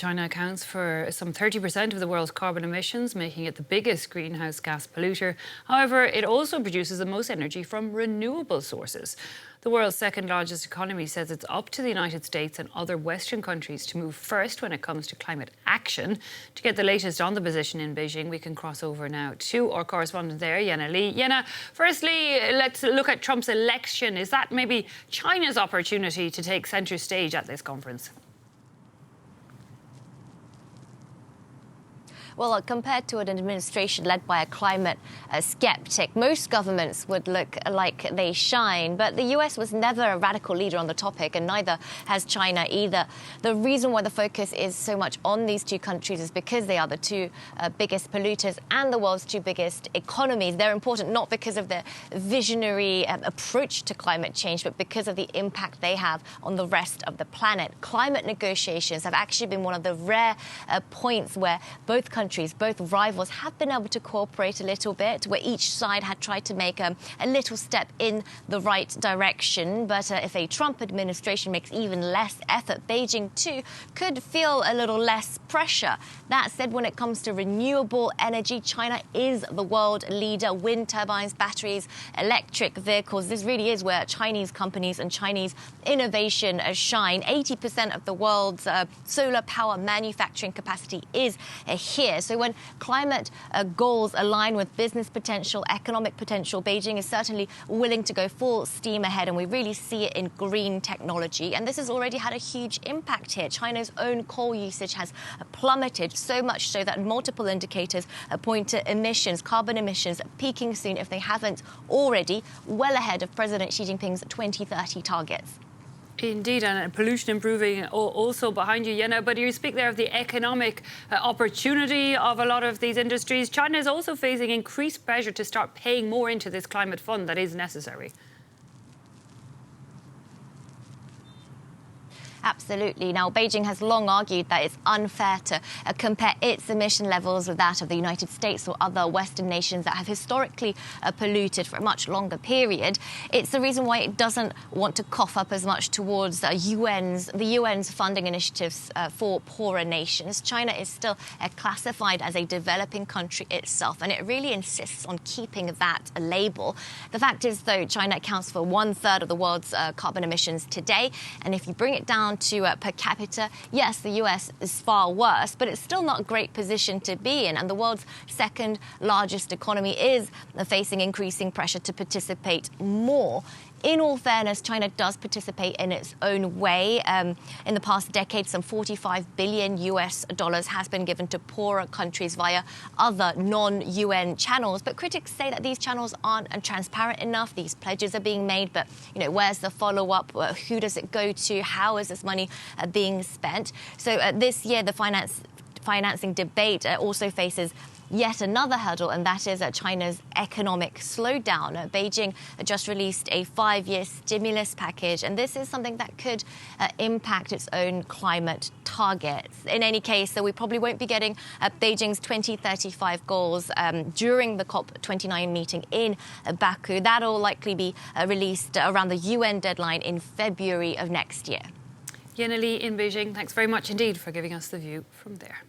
China accounts for some 30% of the world's carbon emissions, making it the biggest greenhouse gas polluter. However, it also produces the most energy from renewable sources. The world's second largest economy says it's up to the United States and other Western countries to move first when it comes to climate action. To get the latest on the position in Beijing, we can cross over now to our correspondent there, Yena Lee. Yena, firstly, let's look at Trump's election. Is that maybe China's opportunity to take centre stage at this conference? Well, compared to an administration led by a climate skeptic, most governments would look like they shine. But the US was never a radical leader on the topic, and neither has China either. The reason why the focus is so much on these two countries is because they are the two biggest polluters and the world's two biggest economies. They're important not because of their visionary approach to climate change, but because of the impact they have on the rest of the planet. Climate negotiations have actually been one of the rare points where both rivals have been able to cooperate a little bit, where each side had tried to make a little step in the right direction. But if a Trump administration makes even less effort, Beijing too could feel a little less pressure. That said, when it comes to renewable energy, China is the world leader. Wind turbines, batteries, electric vehicles. This really is where Chinese companies and Chinese innovation shine. 80% of the world's solar power manufacturing capacity is here. So when climate goals align with business potential, economic potential, Beijing is certainly willing to go full steam ahead, and we really see it in green technology. And this has already had a huge impact here. China's own coal usage has plummeted, so much so that multiple indicators point to emissions, carbon emissions, peaking soon if they haven't already, well ahead of President Xi Jinping's 2030 targets. Indeed, and pollution improving also behind you, Yena. But you speak there of the economic opportunity of a lot of these industries. China is also facing increased pressure to start paying more into this climate fund that is necessary. Absolutely. Now, Beijing has long argued that it's unfair to compare its emission levels with that of the United States or other Western nations that have historically polluted for a much longer period. It's the reason why it doesn't want to cough up as much towards the UN's funding initiatives for poorer nations. China is still classified as a developing country itself, and it really insists on keeping that label. The fact is, though, China accounts for 1/3 of the world's carbon emissions today, and if you bring it down to per capita, yes, the US is far worse, but it's still not a great position to be in. And the world's second largest economy is facing increasing pressure to participate more. In all fairness, China does participate in its own way. In the past decade, some $45 billion has been given to poorer countries via other non-UN channels. But critics say that these channels aren't transparent enough. These pledges are being made, but where's the follow-up? Who does it go to? How is this money being spent? So this year, the financing debate also faces yet another hurdle, and that is China's economic slowdown. Beijing just released a 5-year stimulus package, and this is something that could impact its own climate targets. In any case, we probably won't be getting Beijing's 2035 goals during the COP29 meeting in Baku. That'll likely be released around the UN deadline in February of next year. Yena Lee in Beijing, thanks very much indeed for giving us the view from there.